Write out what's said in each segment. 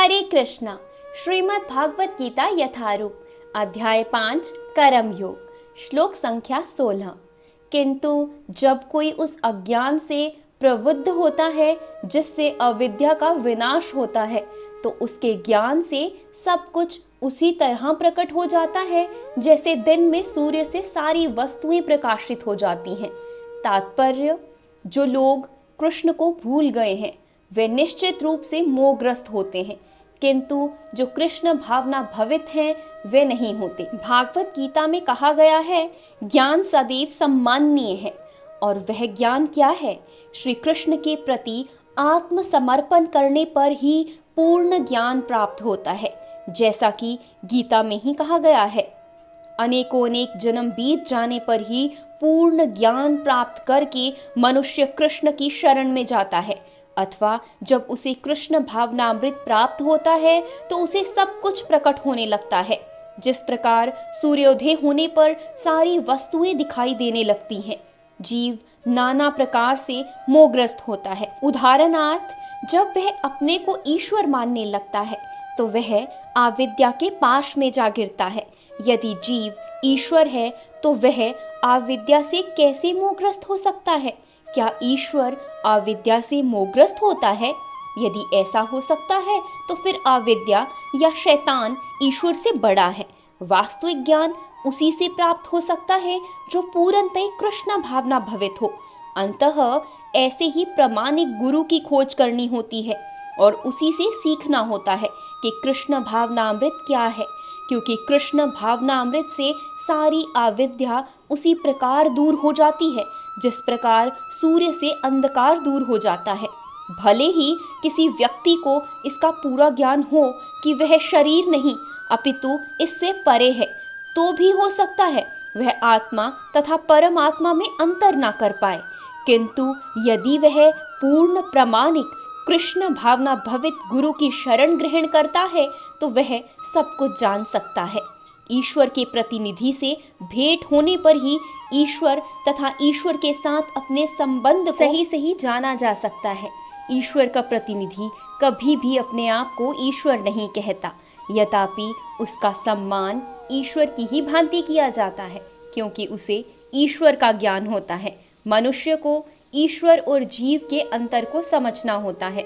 हरे कृष्णा। श्रीमद् भागवत गीता यथारूप अध्याय 5 कर्म योग श्लोक संख्या 16। किंतु जब कोई उस अज्ञान से प्रवृत्त होता है जिससे अविद्या का विनाश होता है, तो उसके ज्ञान से सब कुछ उसी तरह प्रकट हो जाता है जैसे दिन में सूर्य से सारी वस्तुएं प्रकाशित हो जाती हैं। तात्पर्य, जो लोग कृष्ण को भूल गए हैं वे निश्चित रूप से मोहग्रस्त होते हैं, किंतु जो कृष्ण भावना भवित हैं वे नहीं होते। भागवत गीता में कहा गया है, ज्ञान सदैव सम्माननीय है। और वह ज्ञान क्या है? श्री कृष्ण के प्रति आत्मसमर्पण करने पर ही पूर्ण ज्ञान प्राप्त होता है। जैसा कि गीता में ही कहा गया है, अनेकों अनेक जन्म बीत जाने पर ही पूर्ण ज्ञान प्राप्त करके मनुष्य कृष्ण की शरण में जाता है, अथवा जब उसे कृष्ण भावनामृत प्राप्त होता है तो उसे सब कुछ प्रकट होने लगता है। जिस प्रकार सूर्योदय होने पर सारी वस्तुएं दिखाई देने लगती हैं, जीव नाना प्रकार से मोहग्रस्त होता है। उदाहरणार्थ, जब वह अपने को ईश्वर मानने लगता है तो वह अविद्या के पाश में जा गिरता है। यदि जीव ईश्वर है तो वह अविद्या से कैसे मोहग्रस्त हो सकता है? क्या ईश्वर अविद्या से मोहग्रस्त होता है? यदि ऐसा हो सकता है तो फिर अविद्या या शैतान ईश्वर से बड़ा है। वास्तविक ज्ञान उसी से प्राप्त हो सकता है जो पूर्णतः कृष्ण भावना भवित हो। अंतः ऐसे ही प्रामाणिक गुरु की खोज करनी होती है और उसी से सीखना होता है कि कृष्ण भावनामृत क्या है, क्योंकि कृष्ण भावनामृत से सारी अविद्या उसी प्रकार दूर हो जाती है जिस प्रकार सूर्य से अंधकार दूर हो जाता है। भले ही किसी व्यक्ति को इसका पूरा ज्ञान हो कि वह शरीर नहीं अपितु इससे परे है, तो भी हो सकता है वह आत्मा तथा परमात्मा में अंतर ना कर पाए। किंतु यदि वह पूर्ण प्रामाणिक कृष्ण भावना भवित गुरु की शरण ग्रहण करता है तो वह सब कुछ जान सकता है। ईश्वर के प्रतिनिधि से भेंट होने पर ही ईश्वर तथा ईश्वर के साथ अपने संबंध को सही जाना जा सकता है। ईश्वर का प्रतिनिधि कभी भी अपने आप को ईश्वर नहीं कहता, यद्यपि उसका सम्मान ईश्वर की ही भांति किया जाता है, क्योंकि उसे ईश्वर का ज्ञान होता है। मनुष्य को ईश्वर और जीव के अंतर को समझना होता है।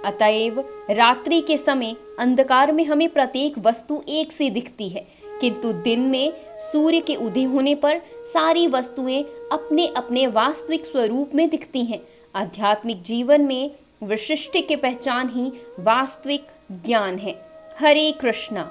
अतएव रात्रि के समय अंधकार में हमें प्रत्येक वस्तु एक सी दिखती है, किंतु दिन में सूर्य के उदय होने पर सारी वस्तुएं अपने अपने वास्तविक स्वरूप में दिखती हैं। आध्यात्मिक जीवन में विशिष्ट की पहचान ही वास्तविक ज्ञान है। हरे कृष्णा।